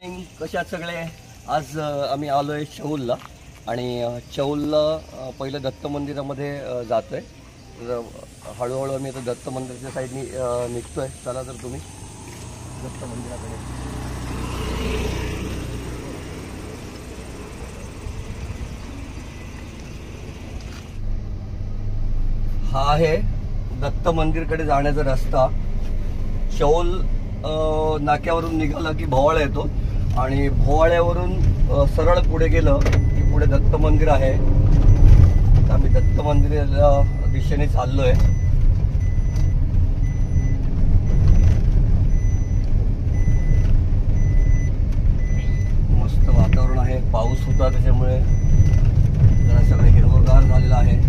कशात सगळे आज आम्ही आलोय चौलला आणि चौलला पहिलं दत्त मंदिरामध्ये जातोय. तर हळूहळू आम्ही आता दत्त मंदिराच्या साईडनी निघतोय. चला तर तुम्ही दत्त मंदिराकडे. हा आहे दत्त मंदिरकडे जाण्याचा रस्ता. चौल नाक्यावरून निघाला की भोवाळा येतो आणि भोवाळ्यावरून सरळ पुढे गेलं की पुढे दत्त मंदिर आहे. तर आम्ही दत्त मंदिराच्या दिशेने चाललोय. मस्त वातावरण आहे. पाऊस होता त्याच्यामुळे जरा सगळं हिरवंगार झालेलं आहे.